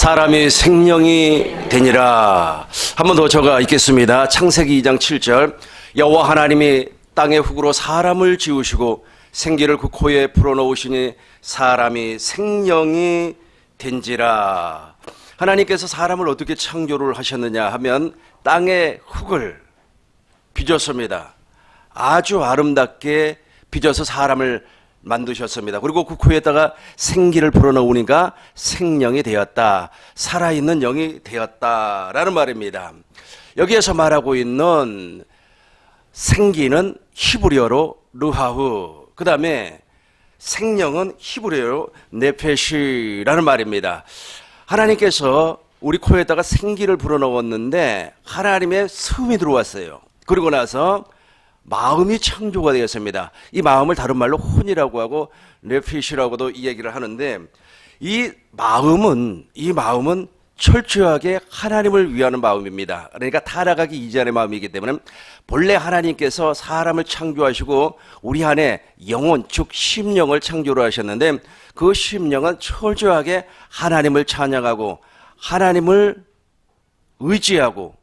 사람이 생명이 되니라. 한 번 더 적어 읽겠습니다. 창세기 2장 7절. 여호와 하나님이 땅의 흙으로 사람을 지으시고 생기를 그 코에 불어넣으시니 사람이 생명이 된지라. 하나님께서 사람을 어떻게 창조를 하셨느냐 하면 땅의 흙을 빚었습니다. 아주 아름답게 빚어서 사람을 만드셨습니다. 그리고 그 코에다가 생기를 불어넣으니까 생명이 되었다. 살아있는 영이 되었다라는 말입니다. 여기에서 말하고 있는 생기는 히브리어로 르하흐, 그 다음에 생명은 히브리어로 네페시라는 말입니다. 하나님께서 우리 코에다가 생기를 불어넣었는데 하나님의 성이 들어왔어요. 그리고 나서 마음이 창조가 되었습니다. 이 마음을 다른 말로 혼이라고 하고 네피시라고도 이 얘기를 하는데, 이 마음은 철저하게 하나님을 위하는 마음입니다. 그러니까 타락하기 이전의 마음이기 때문에 본래 하나님께서 사람을 창조하시고 우리 안에 영혼, 즉 심령을 창조를 하셨는데, 그 심령은 철저하게 하나님을 찬양하고 하나님을 의지하고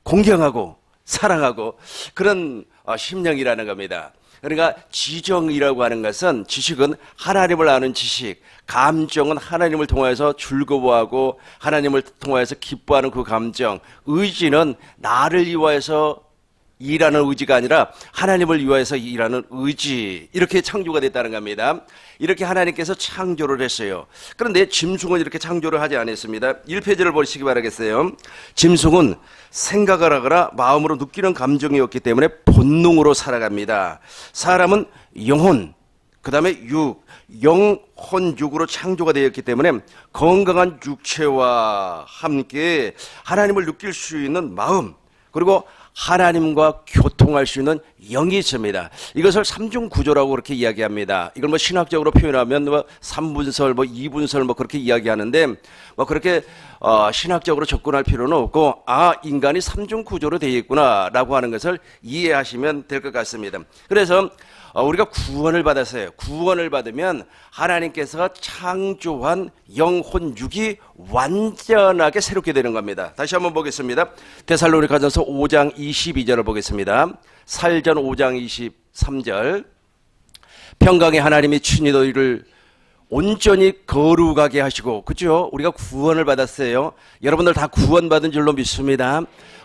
공경하고 사랑하고 그런 심령이라는 겁니다. 그러니까 지정이라고 하는 것은, 지식은 하나님을 아는 지식, 감정은 하나님을 통해서 즐거워하고 하나님을 통해서 기뻐하는 그 감정, 의지는 나를 위하여서 일하는 의지가 아니라 하나님을 위하여서 일하는 의지, 이렇게 창조가 됐다는 겁니다. 이렇게 하나님께서 창조를 했어요. 그런데 짐승은 이렇게 창조를 하지 않았습니다. 1페이지를 보시기 바라겠어요. 짐승은 생각을 하거나 마음으로 느끼는 감정이 없기 때문에 본능으로 살아갑니다. 사람은 영혼, 그 다음에 영혼 육으로 창조가 되었기 때문에 건강한 육체와 함께 하나님을 느낄 수 있는 마음, 그리고 하나님과 교통할 수 있는 영이 있습니다. 이것을 삼중구조라고 그렇게 이야기합니다. 이걸 신학적으로 표현하면 삼분설, 이분설 그렇게 이야기하는데, 그렇게 신학적으로 접근할 필요는 없고, 인간이 삼중구조로 되어 있구나라고 하는 것을 이해하시면 될 것 같습니다. 그래서 우리가 구원을 받았어요. 구원을 받으면 하나님께서 창조한 영혼 육이 완전하게 새롭게 되는 겁니다. 다시 한번 보겠습니다. 데살로니가전서 5장 22절을 보겠습니다. 사일전 5장 23절. 평강의 하나님이 친히 너희를 온전히 거룩하게 하시고, 그죠? 우리가 구원을 받았어요. 여러분들 다 구원받은 줄로 믿습니다.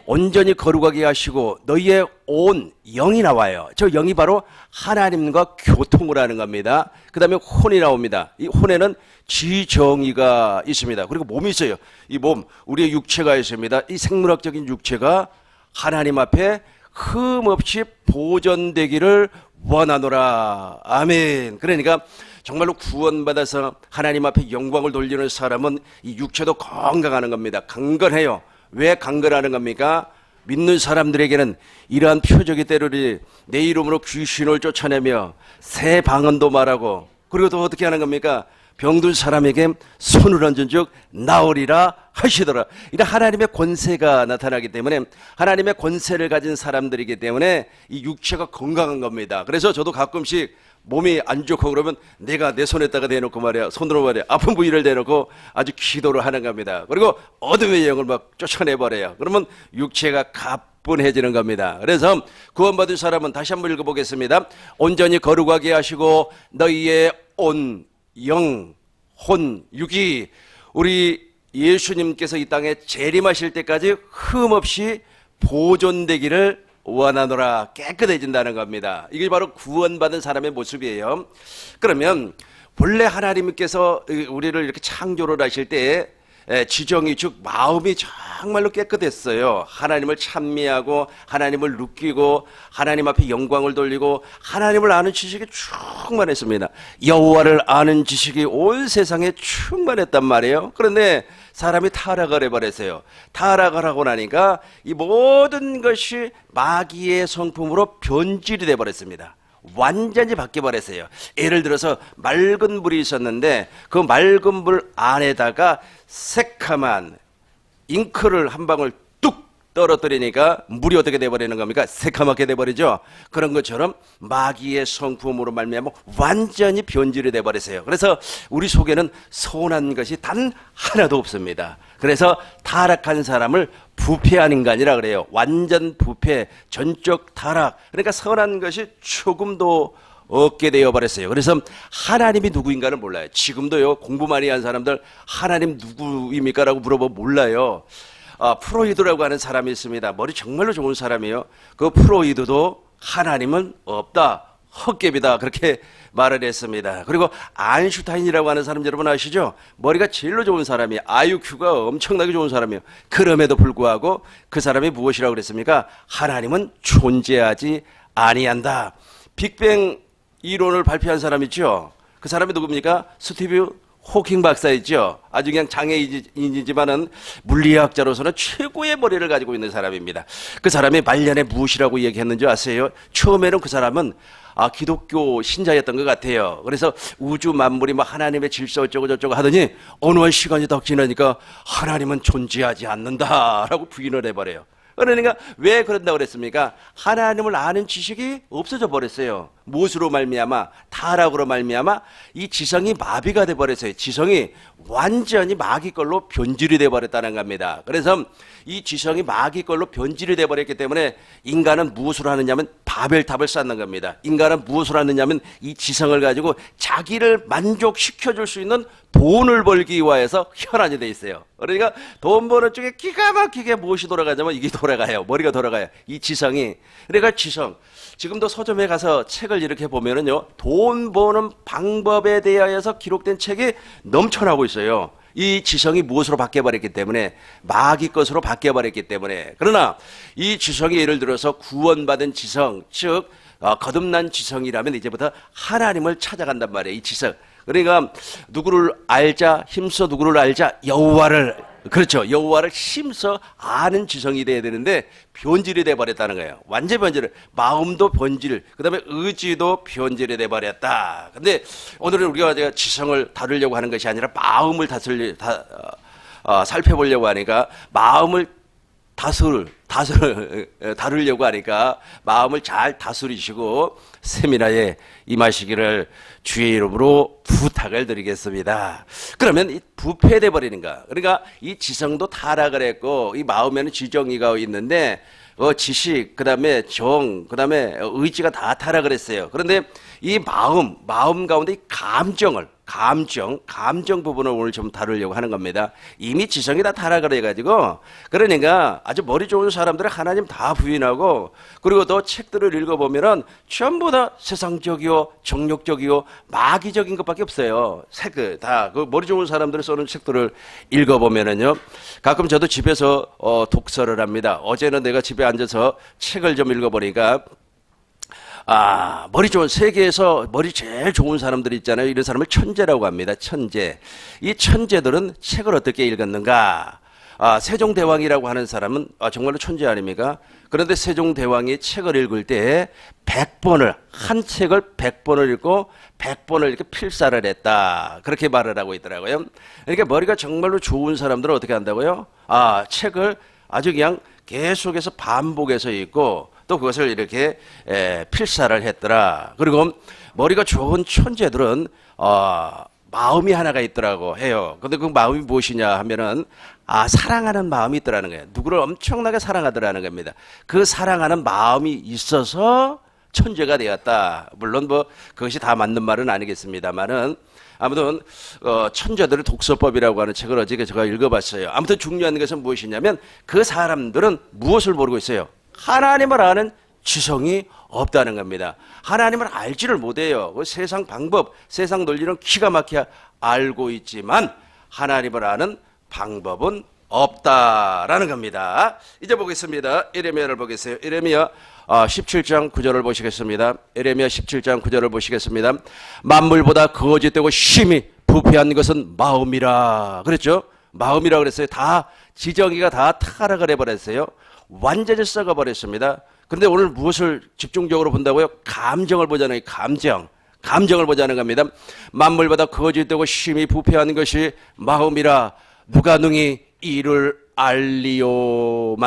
온전히 거룩하게 하시고 너희의 온 영이 나와요. 저 영이 바로 하나님과 교통을 하는 겁니다. 그 다음에 혼이 나옵니다. 이 혼에는 지정의가 있습니다. 그리고 몸이 있어요. 이 몸, 우리의 육체가 있습니다. 이 생물학적인 육체가 하나님 앞에 흠없이 보존되기를 원하노라. 아멘. 그러니까 정말로 구원받아서 하나님 앞에 영광을 돌리는 사람은 이 육체도 건강하는 겁니다. 강건해요. 왜 강건하는 겁니까? 믿는 사람들에게는 이러한 표적이 때로리 내 이름으로 귀신을 쫓아내며 새 방언도 말하고, 그리고 또 어떻게 하는 겁니까? 병든 사람에게 손을 얹은 즉 나으리라 하시더라. 이런 하나님의 권세가 나타나기 때문에, 하나님의 권세를 가진 사람들이기 때문에 이 육체가 건강한 겁니다. 그래서 저도 가끔씩 몸이 안 좋고 그러면 내가 내 손에다가 대놓고 말이야, 손으로 말이야, 아픈 부위를 대놓고 아주 기도를 하는 겁니다. 그리고 어둠의 영을 막 쫓아내버려요. 그러면 육체가 가뿐해지는 겁니다. 그래서 구원받은 사람은 다시 한번 읽어보겠습니다. 온전히 거룩하게 하시고 너희의 온 영, 혼, 육이 우리 예수님께서 이 땅에 재림하실 때까지 흠없이 보존되기를 원하노라. 깨끗해진다는 겁니다. 이게 바로 구원받은 사람의 모습이에요. 그러면 본래 하나님께서 우리를 이렇게 창조를 하실 때 지정이, 즉 마음이 정말로 깨끗했어요. 하나님을 찬미하고 하나님을 느끼고 하나님 앞에 영광을 돌리고 하나님을 아는 지식이 충만했습니다. 여호와를 아는 지식이 온 세상에 충만했단 말이에요. 그런데 사람이 타락을 해버렸어요. 타락을 하고 나니까 이 모든 것이 마귀의 성품으로 변질이 돼버렸습니다. 완전히 바뀌어버렸어요. 예를 들어서 맑은 물이 있었는데 그 맑은 물 안에다가 새카만 잉크를 한 방울 뚝 떨어뜨리니까 물이 어떻게 돼버리는 겁니까? 새카맣게 돼버리죠. 그런 것처럼 마귀의 성품으로 말미암아 완전히 변질이 돼버렸어요. 그래서 우리 속에는 선한 것이 단 하나도 없습니다. 그래서 타락한 사람을 부패한 인간이라 그래요. 완전 부패, 전적 타락. 그러니까 선한 것이 조금도 없게 되어버렸어요. 그래서 하나님이 누구인가를 몰라요. 지금도요, 공부 많이 한 사람들 하나님 누구입니까? 라고 물어보면 몰라요. 프로이드라고 하는 사람이 있습니다. 머리 정말로 좋은 사람이에요. 그 프로이드도 하나님은 없다, 헛개비다, 그렇게 말을 했습니다. 그리고 아인슈타인이라고 하는 사람 여러분 아시죠? 머리가 제일로 좋은 사람이, IQ가 엄청나게 좋은 사람이에요. 그럼에도 불구하고 그 사람이 무엇이라고 그랬습니까? 하나님은 존재하지 아니한다. 빅뱅 이론을 발표한 사람 있죠? 그 사람이 누굽니까? 스티브 호킹 박사 있죠? 아주 그냥 장애인이지만은 물리학자로서는 최고의 머리를 가지고 있는 사람입니다. 그 사람이 말년에 무엇이라고 얘기했는지 아세요? 처음에는 그 사람은 기독교 신자였던 것 같아요. 그래서 우주 만물이 뭐 하나님의 질서 어쩌고 저쩌고 하더니 어느 시간이 더 지나니까 하나님은 존재하지 않는다라고 부인을 해버려요. 그러니까 왜 그런다고 그랬습니까? 하나님을 아는 지식이 없어져 버렸어요. 무엇으로 말미암아? 타락으로 말미암아 이 지성이 마비가 돼 버렸어요. 지성이 완전히 마귀 걸로 변질이 돼 버렸다는 겁니다. 그래서 이 지성이 마귀 걸로 변질이 돼 버렸기 때문에 인간은 무엇으로 하느냐면 바벨탑을 쌓는 겁니다. 인간은 무엇으로 하느냐면 이 지성을 가지고 자기를 만족시켜 줄 수 있는 돈을 벌기 위해서 현안이 돼 있어요. 그러니까 돈 버는 쪽에 기가 막히게 무엇이 돌아가냐면 이게 돌아가요. 머리가 돌아가요. 이 지성이. 그러니까 지성. 지금도 서점에 가서 책을 이렇게 보면은요, 돈 버는 방법에 대하여서 기록된 책이 넘쳐나고 있어요. 이 지성이 무엇으로 바뀌어버렸기 때문에, 마귀 것으로 바뀌어버렸기 때문에. 그러나 이 지성이 예를 들어서 구원받은 지성, 즉 거듭난 지성이라면 이제부터 하나님을 찾아간단 말이에요. 이 지성. 그러니까 누구를 알자, 힘써 누구를 알자, 여호와를, 그렇죠, 여호와를 힘써 아는 지성이 돼야 되는데 변질이 돼버렸다는 거예요. 완전 변질, 마음도 변질, 그 다음에 의지도 변질이 돼버렸다. 근데 오늘은 우리가 제가 지성을 다루려고 하는 것이 아니라 마음을 살펴보려고 하니까, 마음을 다루려고 하니까 마음을 잘 다스리시고 세미나에 임하시기를 주의 이름으로 부탁을 드리겠습니다. 그러면 이 부패돼 버리는가? 그러니까 이 지성도 타락을 했고 이 마음에는 지정의가 있는데 지식, 그다음에 정, 그다음에 의지가 다 타락을 했어요. 그런데 이 마음 가운데 이 감정 부분을 오늘 좀 다루려고 하는 겁니다. 이미 지성이 다 타락을 해가지고, 그러니까 아주 머리 좋은 사람들은 하나님 다 부인하고, 그리고 또 책들을 읽어보면은 전부 다 세상적이요, 정욕적이요, 마귀적인 것밖에 없어요. 그 머리 좋은 사람들이 쓰는 책들을 읽어보면은요, 가끔 저도 집에서 독서를 합니다. 어제는 내가 집에 앉아서 책을 좀 읽어보니까, 머리 좋은, 세계에서 머리 제일 좋은 사람들이 있잖아요. 이런 사람을 천재라고 합니다. 천재. 이 천재들은 책을 어떻게 읽었는가? 세종대왕이라고 하는 사람은 정말로 천재 아닙니까? 그런데 세종대왕이 책을 읽을 때 한 책을 100번을 읽고 100번을 이렇게 필사를 했다. 그렇게 말을 하고 있더라고요. 그러니까 머리가 정말로 좋은 사람들은 어떻게 한다고요? 책을 아주 그냥 계속해서 반복해서 읽고 또 그것을 이렇게 필사를 했더라. 그리고 머리가 좋은 천재들은 마음이 하나가 있더라고 해요. 근데 그 마음이 무엇이냐 하면은 사랑하는 마음이 있더라는 거예요. 누구를 엄청나게 사랑하더라는 겁니다. 그 사랑하는 마음이 있어서 천재가 되었다. 물론 뭐 그것이 다 맞는 말은 아니겠습니다만은, 아무튼 천재들의 독서법이라고 하는 책을 어저께 제가 읽어봤어요. 아무튼 중요한 것은 무엇이냐면 그 사람들은 무엇을 모르고 있어요? 하나님을 아는 지성이 없다는 겁니다. 하나님을 알지를 못해요. 그 세상 방법, 세상 논리는 기가 막혀 알고 있지만 하나님을 아는 방법은 없다라는 겁니다. 이제 보겠습니다. 예레미야를 보겠어요. 예레미야 17장 9절을 보시겠습니다. 예레미야 17장 9절을 보시겠습니다. 만물보다 거짓되고 심히 부패한 것은 마음이라 그랬죠. 마음이라 그랬어요. 다 지정의가 다 타락을 해버렸어요. 완전히 썩어버렸습니다. 그런데 오늘 무엇을 집중적으로 본다고요? 감정을 보자는, 감정을 보자는 겁니다. 만물보다 거짓되고 심히 부패한 것이 마음이라 누가 능히 이를 알리오마는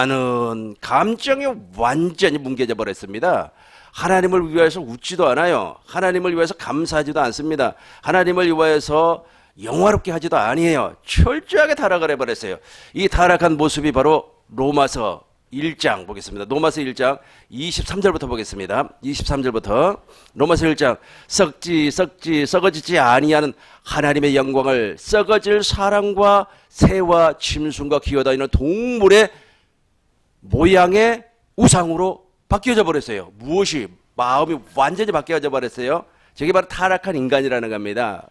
감정이 완전히 뭉개져 버렸습니다. 하나님을 위하여서 웃지도 않아요. 하나님을 위하여서 감사하지도 않습니다. 하나님을 위하여서 영화롭게 하지도 아니에요. 철저하게 타락을 해버렸어요. 이 타락한 모습이 바로 로마서 1장 보겠습니다. 로마서 1장 23절부터 보겠습니다. 23절부터 로마서 1장 썩어지지 아니하는 하나님의 영광을 썩어질 사람과 새와 짐승과 기어다니는 동물의 모양의 우상으로 바뀌어져 버렸어요. 무엇이? 마음이 완전히 바뀌어져 버렸어요. 저게 바로 타락한 인간이라는 겁니다.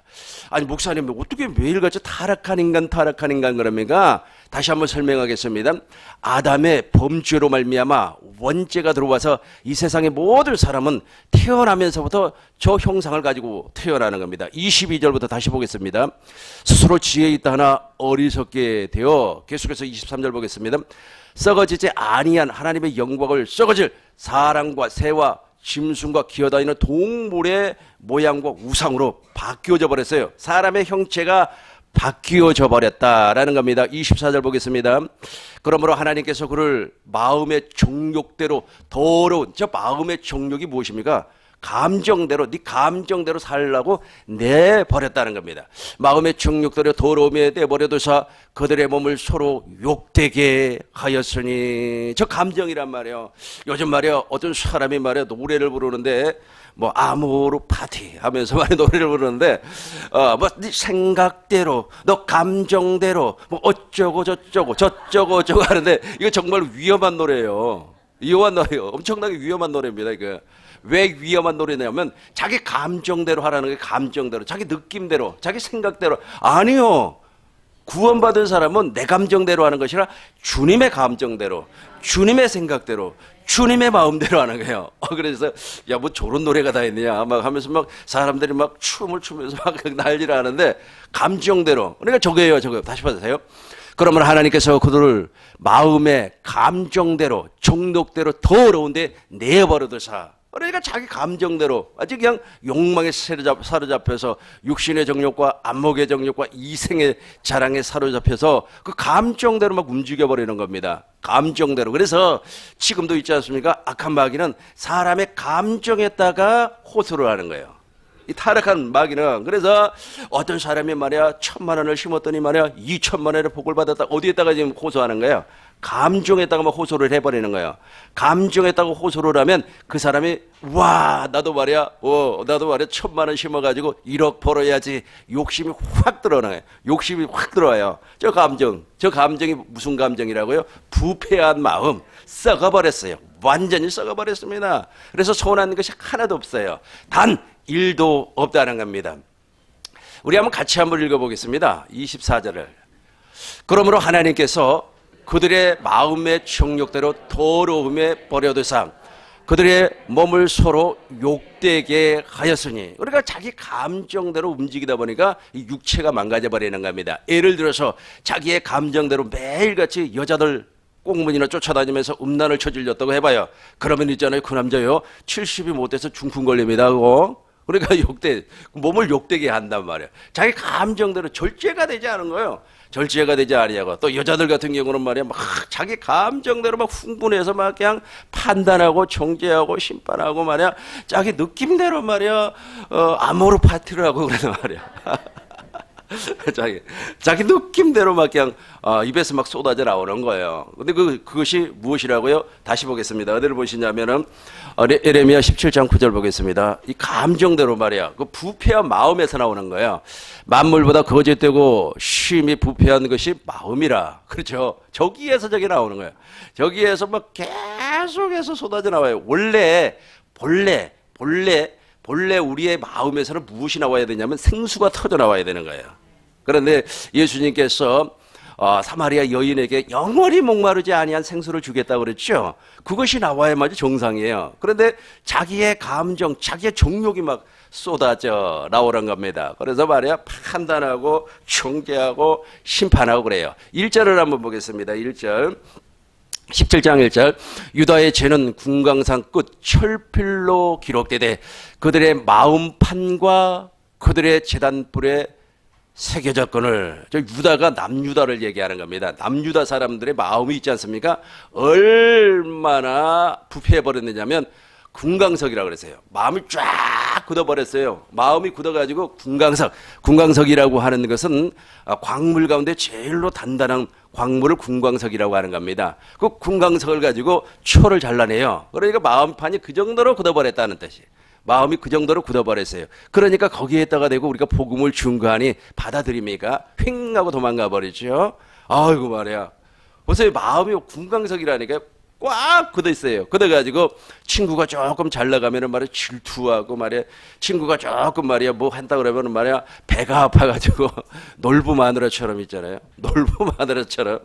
아니 목사님 어떻게 매일같이 타락한 인간 그럽니까? 다시 한번 설명하겠습니다. 아담의 범죄로 말미암아 원죄가 들어와서 이 세상의 모든 사람은 태어나면서부터 저 형상을 가지고 태어나는 겁니다. 22절부터 다시 보겠습니다. 스스로 지혜 있다 하나 어리석게 되어, 계속해서 23절 보겠습니다. 썩어지지 아니한 하나님의 영광을 썩어질 사람과 새와 짐승과 기어다니는 동물의 모양과 우상으로 바뀌어져 버렸어요. 사람의 형체가 바뀌어져 버렸다라는 겁니다. 24절 보겠습니다. 그러므로 하나님께서 그를 마음의 정욕대로 더러운, 저 마음의 정욕이 무엇입니까? 감정대로, 네 감정대로 살라고 내버렸다는 겁니다. 마음의 정욕대로 더러움에 내버려둬서 그들의 몸을 서로 욕되게 하였으니, 저 감정이란 말이에요. 요즘 말이야 어떤 사람이 말이야 노래를 부르는데 뭐 아모르 파티 하면서 말이야 노래를 부르는데 뭐 네 생각대로 너 감정대로 뭐 어쩌고 저쩌고 하는데 이거 정말 위험한 노래예요. 위험한 노래예요. 엄청나게 위험한 노래입니다. 이거 왜 위험한 노래냐면 자기 감정대로 하라는 게, 감정대로, 자기 느낌대로, 자기 생각대로. 아니요. 구원받은 사람은 내 감정대로 하는 것이 아니라 주님의 감정대로, 주님의 생각대로, 주님의 마음대로 하는 거예요. 그래서 야 뭐 저런 노래가 다 있느냐 막 하면서 막 사람들이 막 춤을 추면서 막 난리를 하는데, 감정대로. 그러니까 저거예요. 다시 봐주세요. 그러면 하나님께서 그들을 마음의 감정대로, 정욕대로 더러운데 내버려두사, 그러니까 자기 감정대로 아주 그냥 욕망에 사로잡혀서 육신의 정욕과 안목의 정욕과 이생의 자랑에 사로잡혀서 그 감정대로 막 움직여버리는 겁니다. 감정대로. 그래서 지금도 있지 않습니까? 악한 마귀는 사람의 감정에다가 호소를 하는 거예요. 이 타락한 마귀는. 그래서 어떤 사람이 말이야 1,000,000원을 심었더니 말이야 2,000,000원의 복을 받았다. 어디에다가 지금 호소하는 거예요? 감정에다가 막 호소를 해버리는 거예요. 감정에다가 호소를 하면 그 사람이 와 나도 말이야 1,000,000원 심어가지고 1억 벌어야지, 욕심이 확 들어나요. 욕심이 확 들어와요. 저 감정이 무슨 감정이라고요? 부패한 마음. 썩어버렸어요. 완전히 썩어버렸습니다. 그래서 손한 것이 하나도 없어요. 단 1도 없다는 겁니다. 우리 한번 같이 한번 읽어보겠습니다. 24절을. 그러므로 하나님께서 그들의 마음의 정욕대로 더러움에 버려두사 그들의 몸을 서로 욕되게 하였으니, 그러니까 자기 감정대로 움직이다 보니까 이 육체가 망가져 버리는 겁니다. 예를 들어서 자기의 감정대로 매일같이 여자들 꽁문이나 쫓아다니면서 음란을 저질렀다고 해봐요. 그러면 있잖아요, 그 남자요 70이 못 돼서 중풍 걸립니다. 그러니까 몸을 욕되게 한단 말이에요. 자기 감정대로 절제가 되지 않은 거예요. 절제가 되지 아니하고, 또 여자들 같은 경우는 말이야 막 자기 감정대로 막 흥분해서 막 그냥 판단하고 정죄하고 심판하고 말이야 자기 느낌대로 말이야 아모르 파티를 하고 그러는 말이야. 자기 느낌대로 막 그냥 입에서 막 쏟아져 나오는 거예요. 근데 그것이 무엇이라고요? 다시 보겠습니다. 어디를 보시냐면은 에레미야 17장 9절 보겠습니다. 이 감정대로 말이야 그 부패한 마음에서 나오는 거예요. 만물보다 거짓되고 심히 부패한 것이 마음이라. 그렇죠? 저기에서 저기 나오는 거예요. 저기에서 막 계속해서 쏟아져 나와요. 본래 우리의 마음에서는 무엇이 나와야 되냐면 생수가 터져 나와야 되는 거예요. 그런데 예수님께서 사마리아 여인에게 영원히 목마르지 아니한 생수를 주겠다고 그랬죠. 그것이 나와야만 정상이에요. 그런데 자기의 감정, 자기의 정욕이 막 쏟아져 나오는 겁니다. 그래서 말이야 판단하고 정죄하고 심판하고 그래요. 1절을 한번 보겠습니다. 1절. 17장 1절. 유다의 죄는 궁강산 끝 철필로 기록되되 그들의 마음판과 그들의 제단불에 세계적권을, 저 유다가 남유다를 얘기하는 겁니다. 남유다 사람들의 마음이 있지 않습니까? 얼마나 부패해버렸느냐면 궁강석이라고 그랬어요. 마음이 쫙 굳어버렸어요. 마음이 굳어가지고 궁강석이라고 하는 것은 광물 가운데 제일로 단단한 광물을 궁강석이라고 하는 겁니다. 그 궁강석을 가지고 초를 잘라내요. 그러니까 마음판이 그 정도로 굳어버렸다는 뜻이. 마음이 그 정도로 굳어버렸어요. 그러니까 거기에다가 대고 우리가 복음을 중간히 받아들입니까? 휙 하고 도망가 버리죠. 아이고 말이야. 보세요. 마음이 궁강석이라니까 꽉 굳어 있어요. 굳어가지고 친구가 조금 잘 나가면은 말이야 질투하고 말이야 친구가 조금 말이야 뭐 한다 그러면은 말이야 배가 아파가지고 놀부 마누라처럼 있잖아요. 놀부 마누라처럼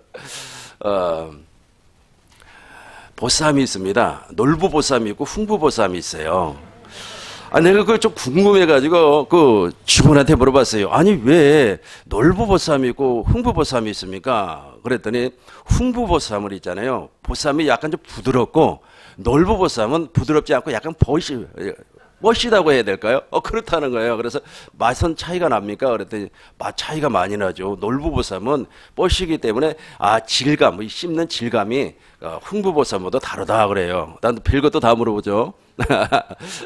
보쌈이 있습니다. 놀부 보쌈이 있고 흥부 보쌈이 있어요. 내가 그걸 좀 궁금해가지고 그 직원한테 물어봤어요. 아니 왜 놀부보쌈이 있고 흥부보쌈이 있습니까? 그랬더니 흥부보쌈을 있잖아요. 보쌈이 약간 좀 부드럽고 놀부보쌈은 부드럽지 않고 약간 멋있다고 해야 될까요? 그렇다는 거예요. 그래서 맛은 차이가 납니까? 그랬더니 맛 차이가 많이 나죠. 놀부보쌈은 뽀시기 때문에 질감, 씹는 질감이 흥부보쌈보다 다르다 그래요. 난 별것도 다 물어보죠.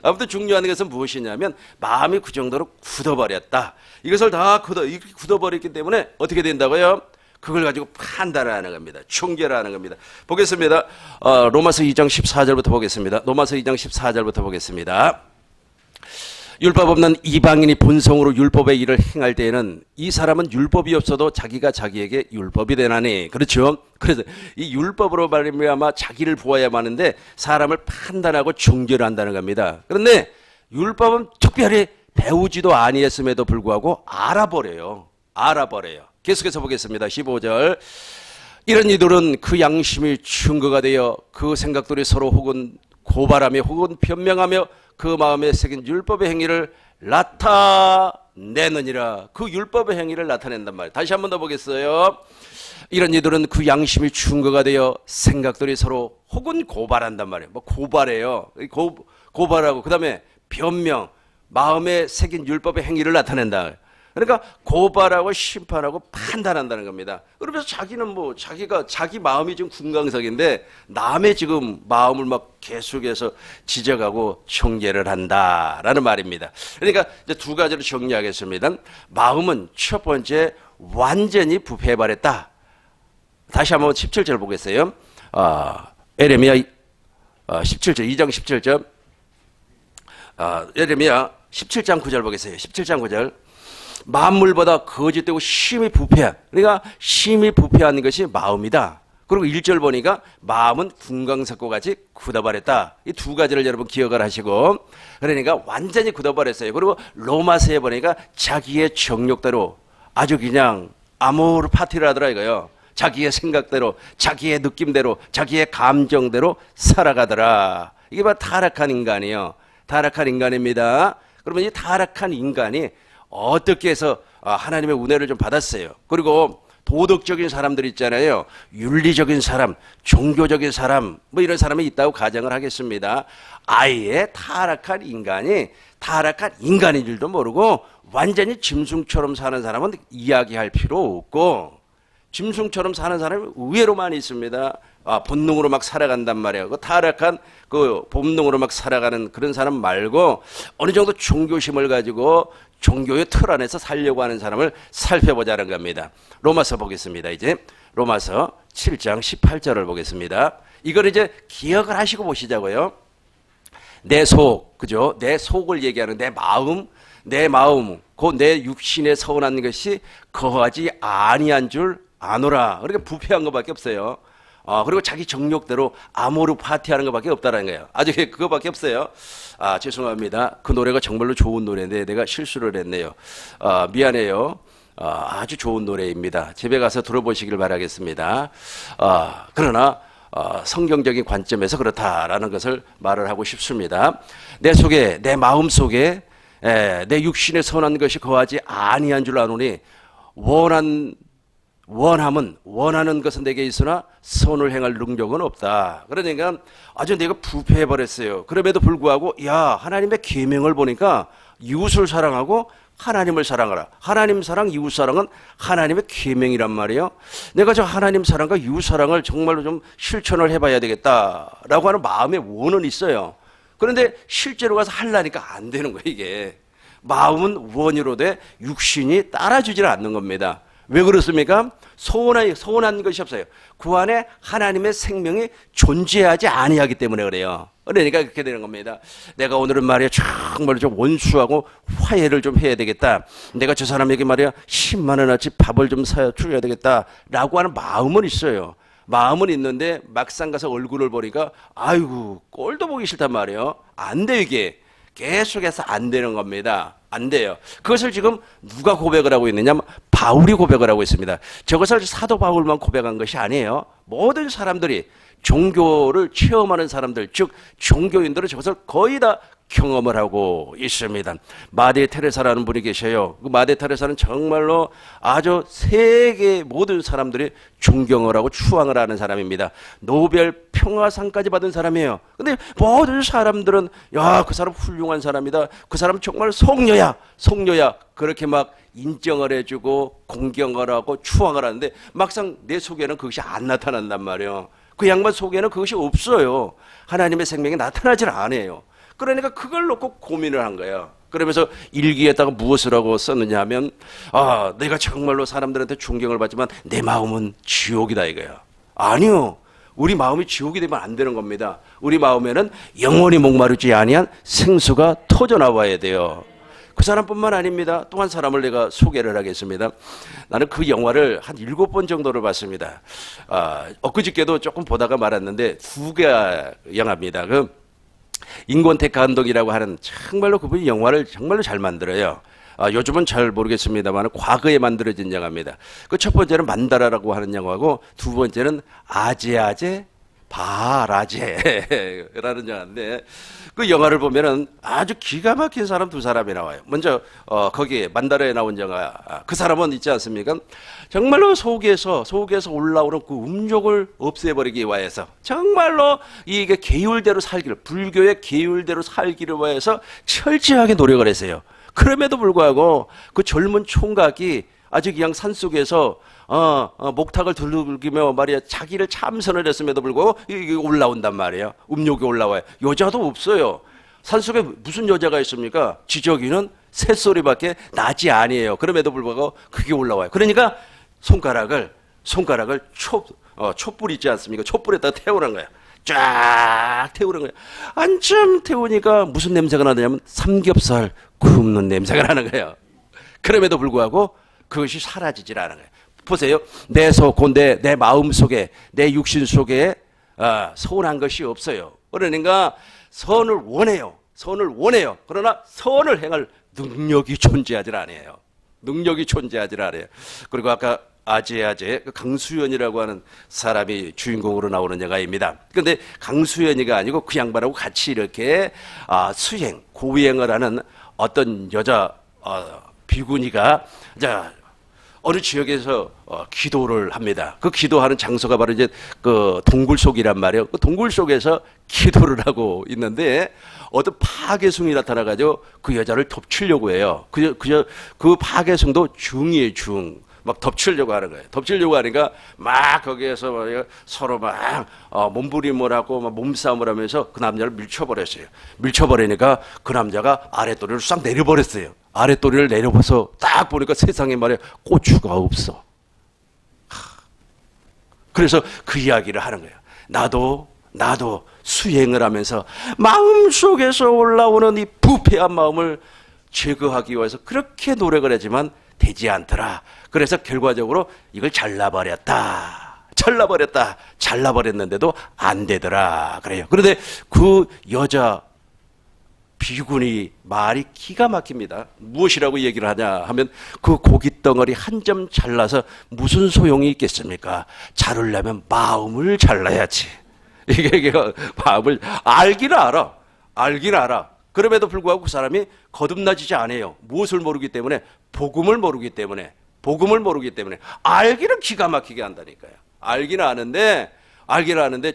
아무튼 중요한 것은 무엇이냐면 마음이 그 정도로 굳어버렸다. 이것을 다 굳어버렸기 때문에 어떻게 된다고요? 그걸 가지고 판단하는 겁니다. 총결하는 겁니다. 보겠습니다. 로마서 2장 14절부터 보겠습니다. 로마서 2장 14절부터 보겠습니다. 율법 없는 이방인이 본성으로 율법의 일을 행할 때에는 이 사람은 율법이 없어도 자기가 자기에게 율법이 되나니. 그렇죠? 그래서 이 율법으로 말미암아 자기를 보아야만 하는데 사람을 판단하고 정죄를 한다는 겁니다. 그런데 율법은 특별히 배우지도 아니했음에도 불구하고 알아버려요. 계속해서 보겠습니다. 15절. 이런 이들은 그 양심이 증거가 되어 그 생각들이 서로 혹은 고발하며 혹은 변명하며 그 마음에 새긴 율법의 행위를 나타내느니라. 그 율법의 행위를 나타낸단 말이에요. 다시 한 번 더 보겠어요. 이런 이들은 그 양심이 증거가 되어 생각들이 서로 혹은 고발한단 말이에요. 뭐 고발해요. 고발하고 그 다음에 변명, 마음에 새긴 율법의 행위를 나타낸다. 그러니까 고발하고 심판하고 판단한다는 겁니다. 그러면서 자기는 자기 마음이 지금 궁강석인데 남의 지금 마음을 막 계속해서 지적하고 총재를 한다라는 말입니다. 그러니까 이제 두 가지로 정리하겠습니다. 마음은 첫 번째 완전히 부패해버렸다. 다시 한번 17절 보겠어요. 에레미야 17절 2장 17절 에레미야 17장 9절 보겠어요. 17장 9절. 만물보다 거짓되고 심히 부패한, 그러니까 심히 부패한 것이 마음이다. 그리고 1절 보니까 마음은 궁강석과 같이 굳어버렸다. 이 두 가지를 여러분 기억을 하시고, 그러니까 완전히 굳어버렸어요. 그리고 로마서에 보니까 자기의 정욕대로 아주 그냥 아모르 파티를 하더라 이거요. 자기의 생각대로, 자기의 느낌대로, 자기의 감정대로 살아가더라. 이게 바로 타락한 인간이에요. 타락한 인간입니다. 그러면 이 타락한 인간이 어떻게 해서 하나님의 은혜를 좀 받았어요. 그리고 도덕적인 사람들 있잖아요. 윤리적인 사람, 종교적인 사람, 뭐 이런 사람이 있다고 가정을 하겠습니다. 아예 타락한 인간이 타락한 인간인 줄도 모르고 완전히 짐승처럼 사는 사람은 이야기할 필요 없고, 짐승처럼 사는 사람이 의외로 많이 있습니다. 본능으로 막 살아간단 말이에요. 그 타락한 그 본능으로 막 살아가는 그런 사람 말고 어느 정도 종교심을 가지고 종교의 틀 안에서 살려고 하는 사람을 살펴보자는 겁니다. 로마서 보겠습니다. 이제 로마서 7장 18절을 보겠습니다. 이걸 이제 기억을 하시고 보시자고요. 내 속, 그죠? 내 속을 얘기하는 내 마음, 그 내 육신에 서운한 것이 거하지 아니한 줄 아노라. 그러니까 부패한 것밖에 없어요. 그리고 자기 정욕대로 아모르 파티하는 것밖에 없다는 거예요. 아주 그거밖에 없어요. 죄송합니다. 그 노래가 정말로 좋은 노래인데 내가 실수를 했네요. 미안해요. 아주 좋은 노래입니다. 집에 가서 들어보시길 바라겠습니다. 그러나 성경적인 관점에서 그렇다라는 것을 말을 하고 싶습니다. 내 속에, 내 마음 속에 내 육신에 선한 것이 거하지 아니한 줄 아노니 원하는 것은 내게 있으나 선을 행할 능력은 없다. 그러니까 아주 내가 부패해버렸어요. 그럼에도 불구하고 하나님의 계명을 보니까 이웃을 사랑하고 하나님을 사랑하라. 하나님 사랑, 이웃 사랑은 하나님의 계명이란 말이에요. 내가 저 하나님 사랑과 이웃 사랑을 정말로 좀 실천을 해봐야 되겠다라고 하는 마음의 원은 있어요. 그런데 실제로 가서 하려니까 안 되는 거예요, 이게. 마음은 원이로되 육신이 따라주질 않는 겁니다. 왜 그렇습니까? 소원한 것이 없어요. 그 안에 하나님의 생명이 존재하지 아니하기 때문에 그래요. 그러니까 그렇게 되는 겁니다. 내가 오늘은 말이야 정말 좀 원수하고 화해를 좀 해야 되겠다. 내가 저 사람에게 말이야 10만 원어치 밥을 좀 사줘야 되겠다라고 하는 마음은 있어요. 마음은 있는데 막상 가서 얼굴을 보니까 아이고 꼴도 보기 싫단 말이에요. 안 돼요 이게. 계속해서 안 되는 겁니다. 안 돼요. 그것을 지금 누가 고백을 하고 있느냐? 바울이 고백을 하고 있습니다. 저것을 사도 바울만 고백한 것이 아니에요. 모든 사람들이 종교를 체험하는 사람들, 즉 종교인들은 저것을 거의 다 경험을 하고 있습니다. 마대 테레사라는 분이 계셔요. 그 마대 테레사는 정말로 아주 세계 모든 사람들이 존경을 하고 추앙을 하는 사람입니다. 노벨 평화상까지 받은 사람이에요. 근데 모든 사람들은 야, 그 사람 훌륭한 사람이다. 그 사람 정말 성녀야. 그렇게 막 인정을 해주고 공경을 하고 추앙을 하는데 막상 내 속에는 그것이 안 나타난단 말이에요. 그 양반 속에는 그것이 없어요. 하나님의 생명이 나타나질 않아요. 그러니까 그걸 놓고 고민을 한 거예요. 그러면서 일기에다가 무엇을 하고 썼느냐 하면 내가 정말로 사람들한테 존경을 받지만 내 마음은 지옥이다 이거예요. 아니요. 우리 마음이 지옥이 되면 안 되는 겁니다. 우리 마음에는 영원히 목마르지 아니한 생수가 터져나와야 돼요. 그 사람뿐만 아닙니다. 또 한 사람을 내가 소개를 하겠습니다. 나는 그 영화를 한 7번 정도를 봤습니다. 엊그저께도 조금 보다가 말았는데 2개 영화입니다. 인권택 감독이라고 하는 정말로 그분이 영화를 정말로 잘 만들어요. 요즘은 잘 모르겠습니다만 과거에 만들어진 영화입니다. 그 첫 번째는 만다라라고 하는 영화고 두 번째는 아제아제 바라제라는 영화인데 그 영화를 보면은 아주 기가 막힌 사람 두 사람이 나와요. 먼저 거기에 만다라에 나온 영화 그 사람은 있지 않습니까? 정말로 속에서 올라오는 그 음욕을 없애버리기 위해서 정말로 이게 계율대로 살기를 불교의 계율대로 살기를 위해서 철저하게 노력을 했어요. 그럼에도 불구하고 그 젊은 총각이 아주 그냥 산속에서 목탁을 두들기며 말이야 자기를 참선을 했음에도 불구하고 이게 올라온단 말이에요. 음욕이 올라와요. 여자도 없어요. 산속에 무슨 여자가 있습니까? 지저귀는 새소리밖에 나지 아니에요. 그럼에도 불구하고 그게 올라와요. 그러니까 손가락을 촛불 있지 않습니까? 촛불에다 태우는 거야. 쫙 태우는 거야. 한참 태우니까 무슨 냄새가 나냐면 삼겹살 굽는 냄새가 나는 거예요. 그럼에도 불구하고 그것이 사라지질 않은 거예요. 보세요. 내 마음 속에, 내 육신 속에 서운한 것이 없어요. 그러니까 선을 원해요. 그러나 선을 행할 능력이 존재하질 않아요. 그리고 아까 아제아제 강수연이라고 하는 사람이 주인공으로 나오는 영화입니다. 그런데 강수연이가 아니고 그 양반하고 같이 이렇게 고행을 하는 어떤 여자 비구니가 어느 지역에서 기도를 합니다. 그 기도하는 장소가 바로 이제 그 동굴 속이란 말이에요. 그 동굴 속에서 기도를 하고 있는데 어떤 파괴성이 나타나가지고 그 여자를 덮치려고 해요. 그 파괴성도 중이에요, 중. 막 덮치려고 하는 거예요. 덮치려고 하니까 막 거기에서 서로 막 몸부림을 하고 막 몸싸움을 하면서 그 남자를 밀쳐버렸어요. 밀쳐버리니까 그 남자가 아랫도리를 싹 내려버렸어요. 아랫도리를 내려봐서 딱 보니까 세상에 말이야 고추가 없어. 그래서 그 이야기를 하는 거예요. 나도 수행을 하면서 마음속에서 올라오는 이 부패한 마음을 제거하기 위해서 그렇게 노력을 했지만 되지 않더라. 그래서 결과적으로 이걸 잘라버렸는데도 안 되더라. 그래요. 그런데 그 여자 비군이 말이 기가 막힙니다. 무엇이라고 얘기를 하냐 하면 그 고깃 덩어리 한 점 잘라서 무슨 소용이 있겠습니까? 자르려면 마음을 잘라야지. 이게 마음을 알긴 알아. 그럼에도 불구하고 그 사람이 거듭나지지 않아요. 무엇을 모르기 때문에? 복음을 모르기 때문에 알기는 기가 막히게 한다니까요. 알기는 아는데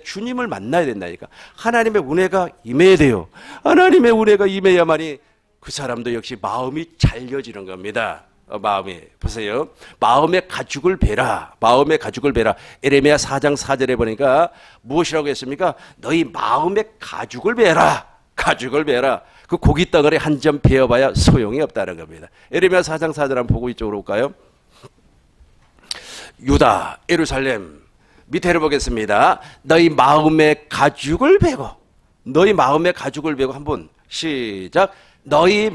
주님을 만나야 된다니까. 하나님의 은혜가 임해야 돼요. 하나님의 은혜가 임해야만이 그 사람도 역시 마음이 잘려지는 겁니다. 마음이 보세요. 마음의 가죽을 베라. 마음의 가죽을 베라. 에레미야 4장 4절에 보니까 무엇이라고 했습니까? 너희 마음의 가죽을 베라. 가죽을 베라. 그 고기 덩어리 한 점 베어봐야 소용이 없다는 겁니다. 에레미야 4장 4절 한번 보고 이쪽으로 올까요? 유다, 예루살렘 밑에를 보겠습니다. 너희 마음의 가죽을 베고, 너희 마음의 가죽을 베고 한번 시작. 너희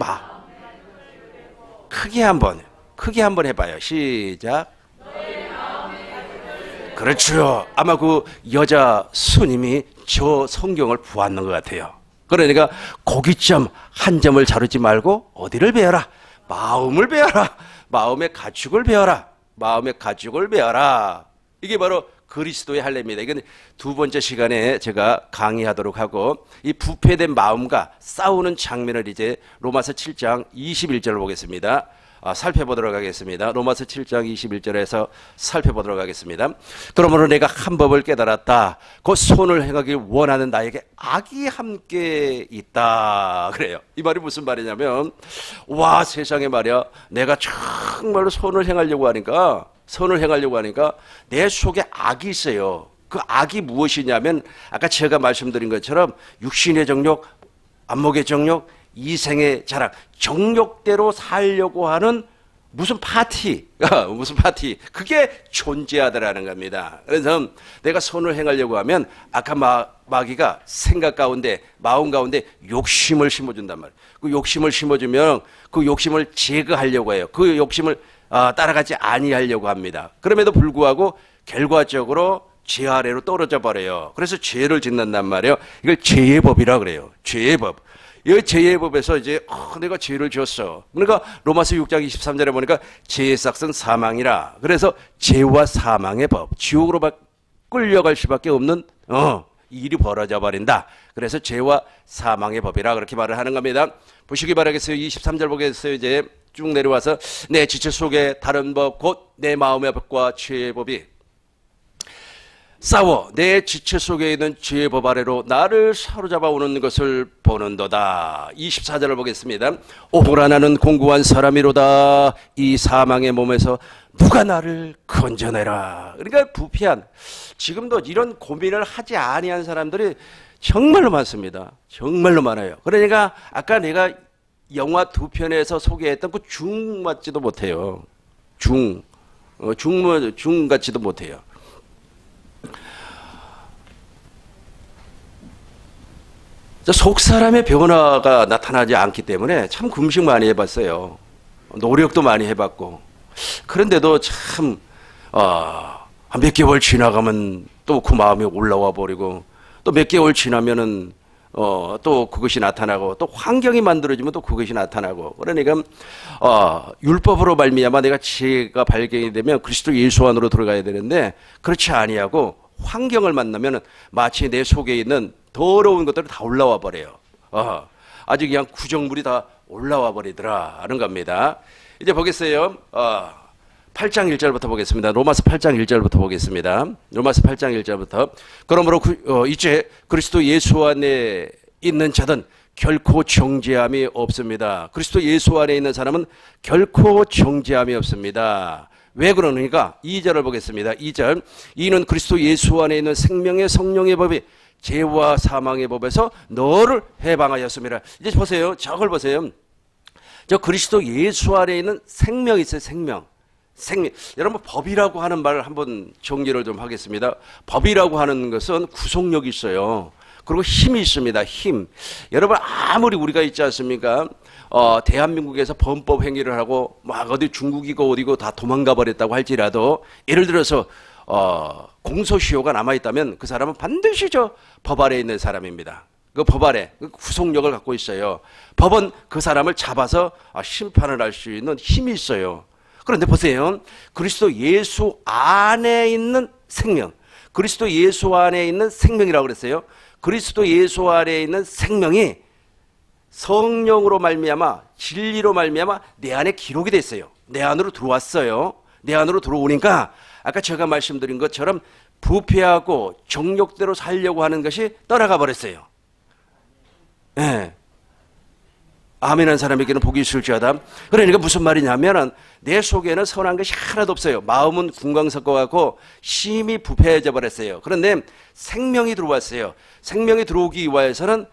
크게 한번 해봐요. 시작. 그렇죠. 아마 그 여자 스님이 저 성경을 보았는 것 같아요. 그러니까 고깃점 한 점을 자르지 말고 어디를 베어라? 마음을 베어라. 마음의 가죽을 베어라. 마음의 가죽을 베어라. 이게 바로 그리스도의 할례입니다. 이건 두 번째 시간에 제가 강의하도록 하고, 이 부패된 마음과 싸우는 장면을 이제 로마서 7장 21절을 보겠습니다. 살펴보도록 하겠습니다. 로마서 7장 21절에서 살펴보도록 하겠습니다. 그러므로 내가 한 법을 깨달았다. 그 손을 행하길 원하는 나에게 악이 함께 있다. 그래요. 이 말이 무슨 말이냐면, 와, 세상에 말이야, 내가 정말로 손을 행하려고 하니까 내 속에 악이 있어요. 그 악이 무엇이냐면, 아까 제가 말씀드린 것처럼 육신의 정욕, 안목의 정욕, 이생의 자랑, 정욕대로 살려고 하는 무슨 파티, 그게 존재하더라는 겁니다. 그래서 내가 선을 행하려고 하면 아까 마귀가 생각 가운데, 마음 가운데 욕심을 심어준단 말이에요. 그 욕심을 심어주면 그 욕심을 제거하려고 해요. 그 욕심을 따라가지 아니하려고 합니다. 그럼에도 불구하고 결과적으로 죄 아래로 떨어져 버려요. 그래서 죄를 짓는단 말이에요. 이걸 죄의 법이라 그래요. 죄의 법. 이 죄의 법에서 이제 내가 죄를 지었어. 그러니까 로마서 6장 23절에 보니까 죄의 삭은 사망이라. 그래서 죄와 사망의 법, 지옥으로 끌려갈 수밖에 없는 일이 벌어져 버린다. 그래서 죄와 사망의 법이라 그렇게 말을 하는 겁니다. 보시기 바라겠어요. 23절 보겠어요. 이제 쭉 내려와서 내 지체 속에 다른 법 곧 내 마음의 법과 죄의 법이 싸워 내 지체 속에 있는 죄의 법 아래로 나를 사로잡아 오는 것을 보는도다. 24절을 보겠습니다. 오호라 나는 공고한 사람이로다. 이 사망의 몸에서 누가 나를 건져내라. 그러니까 부패한, 지금도 이런 고민을 하지 아니한 사람들이 정말로 많습니다. 정말로 많아요. 그러니까 아까 내가 영화 두 편에서 소개했던 그 중 맞지도 못해요. 중 같지도 못해요. 속 사람의 변화가 나타나지 않기 때문에 참 금식 많이 해봤어요. 노력도 많이 해봤고. 그런데도 참, 한 몇 개월 지나가면 또 그 마음이 올라와 버리고, 또 몇 개월 지나면은, 또 그것이 나타나고, 또 환경이 만들어지면 또 그것이 나타나고. 그러니까, 율법으로 말미암아 내가 지혜가 발견이 되면 그리스도 예수 안으로 들어가야 되는데, 그렇지 아니하고, 환경을 만나면 마치 내 속에 있는 더러운 것들이 다 올라와 버려요. 아주 그냥 구정물이 다 올라와 버리더라 하는 겁니다. 이제 보겠어요. 8장 1절부터 보겠습니다. 로마서 8장 1절부터 보겠습니다. 로마서 8장 1절부터. 그러므로 이제 그리스도 예수 안에 있는 자든 결코 정죄함이 없습니다. 그리스도 예수 안에 있는 사람은 결코 정죄함이 없습니다. 왜 그러니까 2절을 보겠습니다. 2절. 이는 그리스도 예수 안에 있는 생명의 성령의 법이 죄와 사망의 법에서 너를 해방하였습니다. 이제 보세요. 저걸 보세요. 저 그리스도 예수 안에 있는 생명이 있어요. 생명. 여러분, 법이라고 하는 말을 한번 정리를 좀 하겠습니다. 법이라고 하는 것은 구속력이 있어요. 그리고 힘이 있습니다. 힘. 여러분, 아무리 우리가 있지 않습니까? 대한민국에서 범법 행위를 하고 막 어디 중국이고 어디고 다 도망가 버렸다고 할지라도, 예를 들어서 공소시효가 남아있다면 그 사람은 반드시 저 법 아래에 있는 사람입니다. 그 법 아래 그 구속력을 갖고 있어요. 법은 그 사람을 잡아서 심판을 할 수 있는 힘이 있어요. 그런데 보세요. 그리스도 예수 안에 있는 생명, 그리스도 예수 안에 있는 생명이라고 그랬어요. 그리스도 예수 안에 있는 생명이 성령으로 말미암아, 진리로 말미암아 내 안에 기록이 됐어요. 내 안으로 들어왔어요. 내 안으로 들어오니까 아까 제가 말씀드린 것처럼 부패하고 정욕대로 살려고 하는 것이 떠나가 버렸어요. 네. 아멘한 사람에게는 복이 있을지어다. 그러니까 무슨 말이냐면은 내 속에는 선한 것이 하나도 없어요. 마음은 궁광석과 같고 심히 부패해져 버렸어요. 그런데 생명이 들어왔어요. 생명이 들어오기 위해서는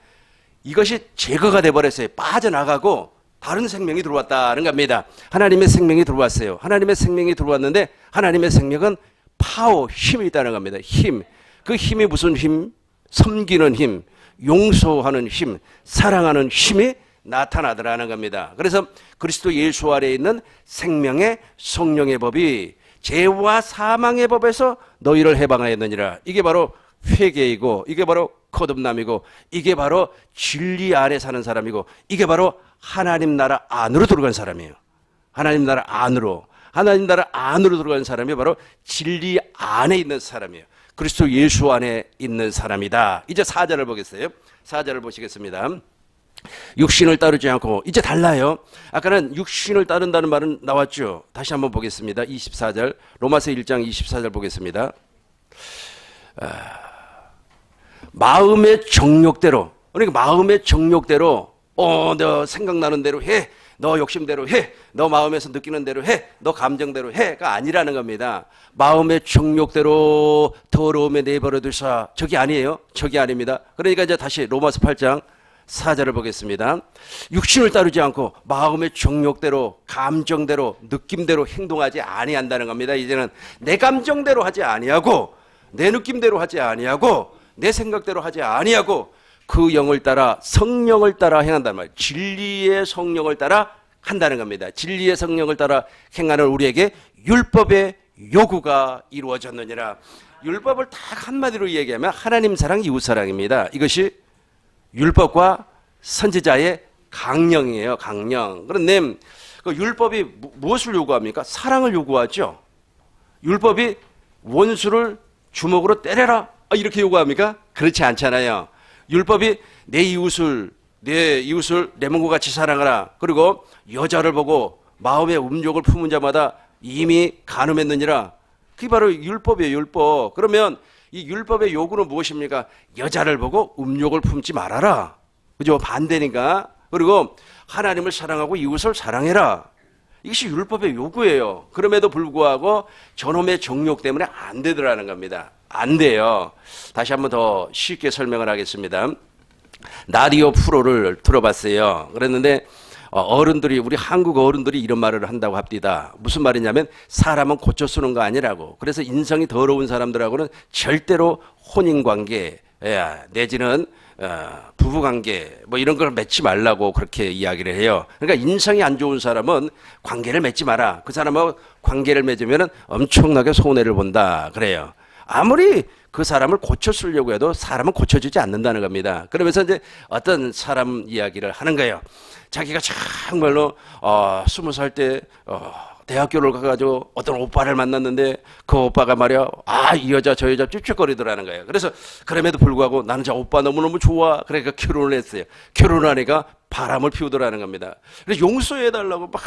이것이 제거가 돼 버렸어요. 빠져나가고 다른 생명이 들어왔다는 겁니다. 하나님의 생명이 들어왔어요. 하나님의 생명이 들어왔는데 하나님의 생명은 파워, 힘이 있다는 겁니다. 힘. 그 힘이 무슨 힘? 섬기는 힘, 용서하는 힘, 사랑하는 힘이 나타나더라는 겁니다. 그래서 그리스도 예수 안에 있는 생명의 성령의 법이 죄와 사망의 법에서 너희를 해방하였느니라. 이게 바로 회개이고, 이게 바로 거듭남이고, 이게 바로 진리 안에 사는 사람이고, 이게 바로 하나님 나라 안으로 들어간 사람이에요. 하나님 나라 안으로. 하나님 나라 안으로 들어간 사람이 바로 진리 안에 있는 사람이에요. 그리스도 예수 안에 있는 사람이다. 이제 4절을 보겠어요. 4절을 보시겠습니다. 육신을 따르지 않고, 이제 달라요. 아까는 육신을 따른다는 말은 나왔죠. 다시 한번 보겠습니다. 24절, 로마서 1장 24절 보겠습니다. 마음의 정욕대로, 그러니까 마음의 정욕대로, 너 생각나는 대로 해, 너 욕심대로 해, 너 마음에서 느끼는 대로 해, 너 감정대로 해가 아니라는 겁니다. 마음의 정욕대로 더러움에 내버려 두사, 저기 아니에요. 저기 아닙니다. 그러니까 이제 다시 로마서 8장 4절을 보겠습니다. 육신을 따르지 않고 마음의 정욕대로, 감정대로, 느낌대로 행동하지 아니한다는 겁니다. 이제는 내 감정대로 하지 아니하고, 내 느낌대로 하지 아니하고, 내 생각대로 하지 아니하고, 그 영을 따라, 성령을 따라 행한다는 말. 진리의 성령을 따라 한다는 겁니다. 진리의 성령을 따라 행하는 우리에게 율법의 요구가 이루어졌느니라. 율법을 딱 한마디로 얘기하면 하나님 사랑, 이웃 사랑입니다. 이것이 율법과 선지자의 강령이에요. 강령. 그런데 그 율법이 무엇을 요구합니까? 사랑을 요구하죠. 율법이 원수를 주먹으로 때려라, 이렇게 요구합니까? 그렇지 않잖아요. 율법이 내 이웃을 내 몸과 같이 사랑하라. 그리고 여자를 보고 마음의 음욕을 품은 자마다 이미 간음했느니라. 그게 바로 율법이에요. 율법. 그러면 이 율법의 요구는 무엇입니까? 여자를 보고 음욕을 품지 말아라. 그죠? 반대니까. 그리고 하나님을 사랑하고 이웃을 사랑해라. 이것이 율법의 요구예요. 그럼에도 불구하고 저놈의 정욕 때문에 안 되더라는 겁니다. 안 돼요. 다시 한번 더 쉽게 설명을 하겠습니다. 라디오 프로를 들어봤어요. 그랬는데 어른들이, 우리 한국 어른들이 이런 말을 한다고 합니다. 무슨 말이냐면 사람은 고쳐 쓰는 거 아니라고. 그래서 인성이 더러운 사람들하고는 절대로 혼인관계 내지는 부부관계 뭐 이런 걸 맺지 말라고 그렇게 이야기를 해요. 그러니까 인성이 안 좋은 사람은 관계를 맺지 마라. 그 사람하고 관계를 맺으면 엄청나게 손해를 본다 그래요. 아무리 그 사람을 고쳐 쓰려고 해도 사람은 고쳐지지 않는다는 겁니다. 그러면서 이제 어떤 사람 이야기를 하는 거예요. 자기가 정말로 20살 때 대학교를 가가지고 어떤 오빠를 만났는데 그 오빠가 말이야, 이 여자 저 여자 찝찝거리더라는 거예요. 그래서 그럼에도 불구하고 나는 저 오빠 너무너무 좋아. 그러니까 결혼을 했어요. 결혼하니까 바람을 피우더라는 겁니다. 그래서 용서해달라고 막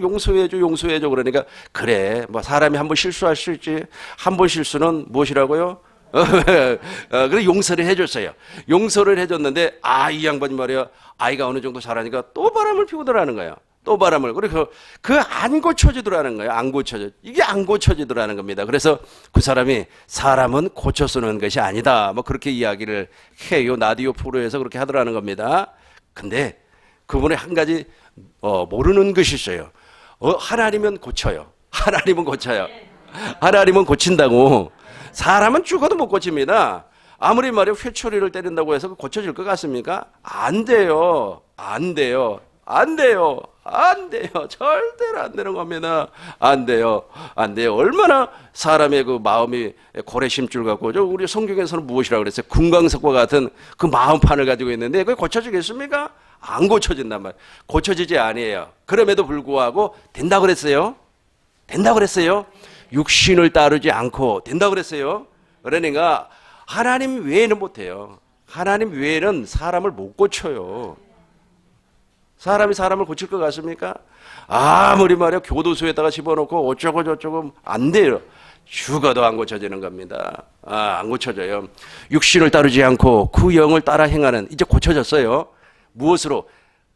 용서해줘 그러니까, 그래 뭐 사람이 한 번 실수할 수 있지, 한 번 실수는 무엇이라고요? 그래 용서를 해줬어요. 용서를 해줬는데 이 양반이 말이야, 아이가 어느 정도 자라니까 또 바람을 피우더라는 거예요. 또 바람을. 그래서 그 안 고쳐지더라는 거예요. 안 고쳐져. 이게 안 고쳐지더라는 겁니다. 그래서 그 사람이 사람은 고쳐 쓰는 것이 아니다, 뭐 그렇게 이야기를 해요. 라디오 프로에서 그렇게 하더라는 겁니다. 근데 그분이 한 가지 모르는 것이 있어요. 하나님은 고쳐요. 하나님은 고쳐요. 하나님은 고친다고. 사람은 죽어도 못 고칩니다. 아무리 말이야 회초리를 때린다고 해서 고쳐질 것 같습니까? 안 돼요. 안 돼요. 안 돼요. 안 돼요. 절대로 안 되는 겁니다. 안 돼요. 안 돼요. 얼마나 사람의 그 마음이 고래심줄 같고, 우리 성경에서는 무엇이라고 그랬어요? 금강석과 같은 그 마음판을 가지고 있는데 그게 고쳐지겠습니까? 안 고쳐진단 말이에요. 고쳐지지 아니에요. 그럼에도 불구하고 된다고 그랬어요. 된다고 그랬어요. 육신을 따르지 않고 된다고 그랬어요. 그러니까 하나님 외에는 못해요. 하나님 외에는 사람을 못 고쳐요. 사람이 사람을 고칠 것 같습니까? 아무리 말이야 교도소에다가 집어넣고 어쩌고 저쩌고 안 돼요. 죽어도 안 고쳐지는 겁니다. 안 고쳐져요. 육신을 따르지 않고 그 영을 따라 행하는, 이제 고쳐졌어요. 무엇으로?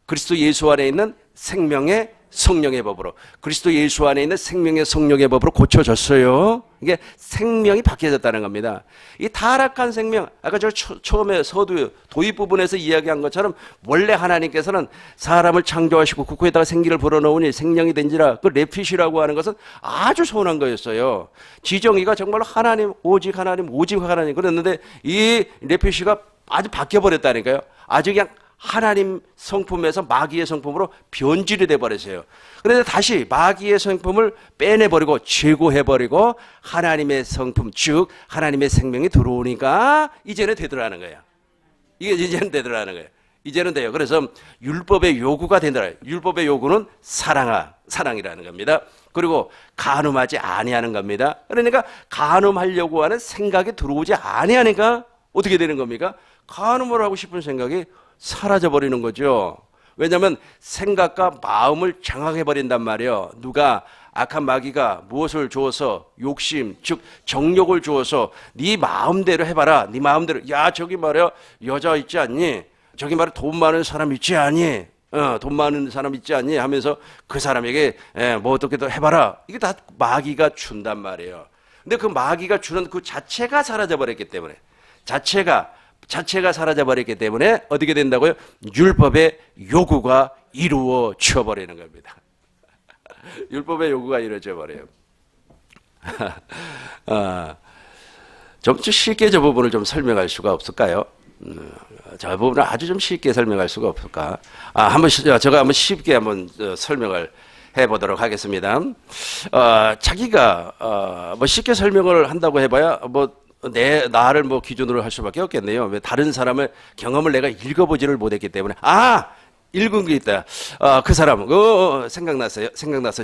그리스도 예수 안에 있는 생명의 성령의 법으로, 그리스도 예수 안에 있는 생명의 성령의 법으로 고쳐졌어요. 이게 생명이 바뀌어졌다는 겁니다. 이 타락한 생명, 아까 저 처음에 서두 도입 부분에서 이야기한 것처럼 원래 하나님께서는 사람을 창조하시고 그 코에다가 생기를 불어넣으니 생명이 된지라, 그 레핏이라고 하는 것은 아주 선한 거였어요. 지정의가 정말로 하나님, 오직 하나님, 오직 하나님 그랬는데 이 레핏이가 아주 바뀌어버렸다니까요. 아주 그냥 하나님 성품에서 마귀의 성품으로 변질이 돼버렸어요. 그런데 다시 마귀의 성품을 빼내버리고 제거해버리고 하나님의 성품, 즉 하나님의 생명이 들어오니까 이제는 되더라는 거예요. 이게 이제는 되더라는 거예요. 이제는 돼요. 그래서 율법의 요구가 된다. 율법의 요구는 사랑이라는 겁니다. 그리고 간음하지 아니하는 겁니다. 그러니까 간음하려고 하는 생각이 들어오지 아니하니까 어떻게 되는 겁니까? 간음을 하고 싶은 생각이 사라져버리는 거죠. 왜냐하면 생각과 마음을 장악해버린단 말이에요. 누가 악한 마귀가 무엇을 주어서 욕심, 즉 정욕을 주어서 네 마음대로 해봐라. 네 마음대로. 야 저기 말이야 여자 있지 않니? 저기 말이야 돈 많은 사람 있지 않니? 돈 많은 사람 있지 않니? 하면서 그 사람에게 뭐 어떻게 더 해봐라. 이게 다 마귀가 준단 말이에요. 근데 그 마귀가 주는 그 자체가 사라져버렸기 때문에 자체가 사라져버렸기 때문에 어떻게 된다고요? 율법의 요구가 이루어져 버리는 겁니다. 율법의 요구가 이루어져 버려요. 좀 쉽게 저 부분을 좀 설명할 수가 없을까요? 저 부분을 아주 좀 쉽게 설명할 수가 없을까? 제가 한번 쉽게 한번 설명을 해보도록 하겠습니다. 자기가 뭐 쉽게 설명을 한다고 해봐야 나를 기준으로 할 수밖에 없겠네요. 왜 다른 사람의 경험을 내가 읽어보지를 못했기 때문에. 읽은 게 있다. 그 사람, 생각났어요.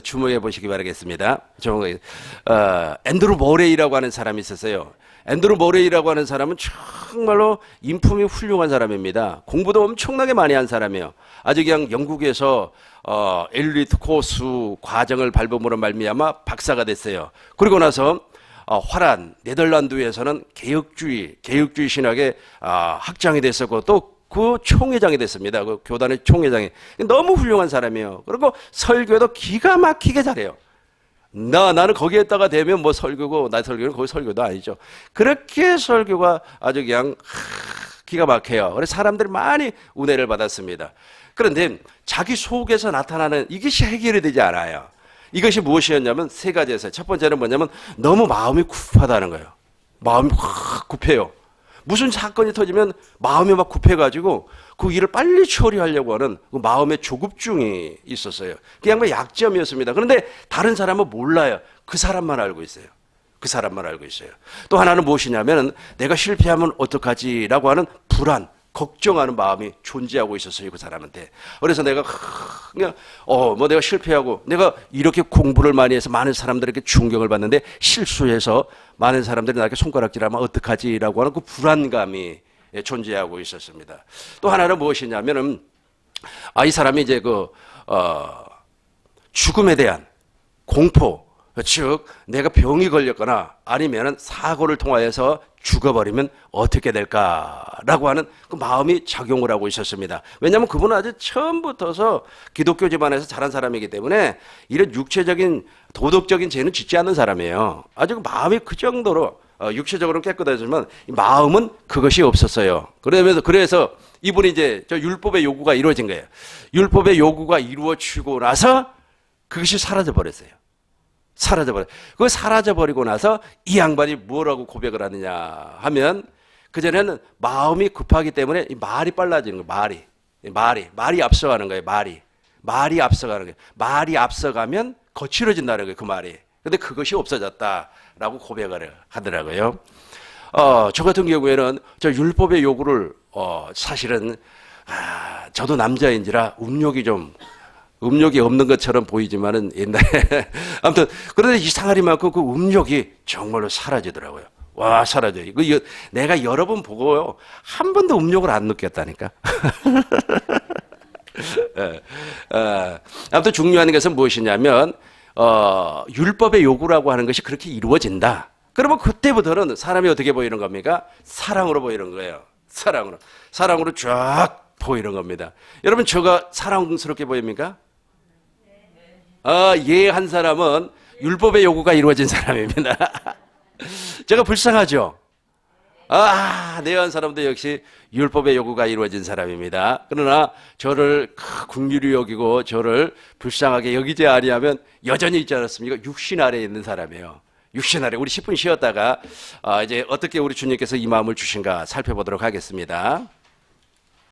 주목해 보시기 바라겠습니다. 앤드루 모레이라고 하는 사람이 있었어요. 앤드루 모레이라고 하는 사람은 정말로 인품이 훌륭한 사람입니다. 공부도 엄청나게 많이 한 사람이에요. 아주 그냥 영국에서 엘리트 코스 과정을 밟음으로 말미암아 박사가 됐어요. 그리고 나서 화란 네덜란드에서는 개혁주의 신학의 학장이 됐었고 또 그 총회장이 됐습니다. 그 교단의 총회장이. 너무 훌륭한 사람이에요. 그리고 설교도 기가 막히게 잘해요. 나는 거기에다가 되면 설교고, 나 설교는 거기 설교도 아니죠. 그렇게 설교가 아주 그냥 기가 막혀요. 그래서 사람들이 많이 은혜를 받았습니다. 그런데 자기 속에서 나타나는 이것이 해결이 되지 않아요. 이것이 무엇이었냐면 세 가지였어요. 첫 번째는 뭐냐면 너무 마음이 급하다는 거예요. 마음이 확 급해요. 무슨 사건이 터지면 마음이 막 급해가지고 그 일을 빨리 처리하려고 하는 그 마음의 조급증이 있었어요. 그게 양반 약점이었습니다. 그런데 다른 사람은 몰라요. 그 사람만 알고 있어요. 또 하나는 무엇이냐면 내가 실패하면 어떡하지라고 하는 불안, 걱정하는 마음이 존재하고 있었어요, 그 사람한테. 그래서 내가 그냥 내가 실패하고 내가 이렇게 공부를 많이 해서 많은 사람들에게 충격을 받는데 실수해서 많은 사람들이 나에게 손가락질하면 어떡하지라고 하는 그 불안감이 존재하고 있었습니다. 또 하나는 무엇이냐면은 이 사람이 이제 죽음에 대한 공포, 즉 내가 병이 걸렸거나 아니면은 사고를 통하여서 죽어버리면 어떻게 될까라고 하는 그 마음이 작용을 하고 있었습니다. 왜냐하면 그분은 아주 처음부터서 기독교 집안에서 자란 사람이기 때문에 이런 육체적인 도덕적인 죄는 짓지 않는 사람이에요. 아주 마음이 그 정도로 육체적으로는 깨끗하지만 마음은 그것이 없었어요. 그래서 이분이 이제 저 율법의 요구가 이루어진 거예요. 율법의 요구가 이루어지고 나서 그것이 사라져 버렸어요. 그거 사라져버리고 나서 이 양반이 뭐라고 고백을 하느냐 하면 그전에는 마음이 급하기 때문에 말이 빨라지는 거예요. 말이 앞서가는 거예요. 말이 앞서가는 거예요. 말이 앞서가면 거칠어진다는 거예요. 그 말이. 근데 그것이 없어졌다라고 고백을 하더라고요. 저 같은 경우에는 저 율법의 요구를 사실은 저도 남자인지라 음욕이 없는 것처럼 보이지만은 옛날에 아무튼 그런데 이상하리만큼 그 음욕이 정말로 사라지더라고요. 와 사라져요. 내가 여러 번 보고요 한 번도 음욕을 안 느꼈다니까. 아무튼 중요한 것은 무엇이냐면 율법의 요구라고 하는 것이 그렇게 이루어진다. 그러면 그때부터는 사람이 어떻게 보이는 겁니까? 사랑으로 보이는 거예요. 사랑으로 쫙 보이는 겁니다. 여러분, 저가 사랑스럽게 보입니까? 한 사람은 율법의 요구가 이루어진 사람입니다. 제가 불쌍하죠? 내한 사람도 역시 율법의 요구가 이루어진 사람입니다. 그러나 저를 긍휼히 여기고 저를 불쌍하게 여기지 아니하면 여전히 있지 않았습니까? 육신 아래에 있는 사람이에요. 육신 아래. 우리 10분 쉬었다가 이제 어떻게 우리 주님께서 이 마음을 주신가 살펴보도록 하겠습니다.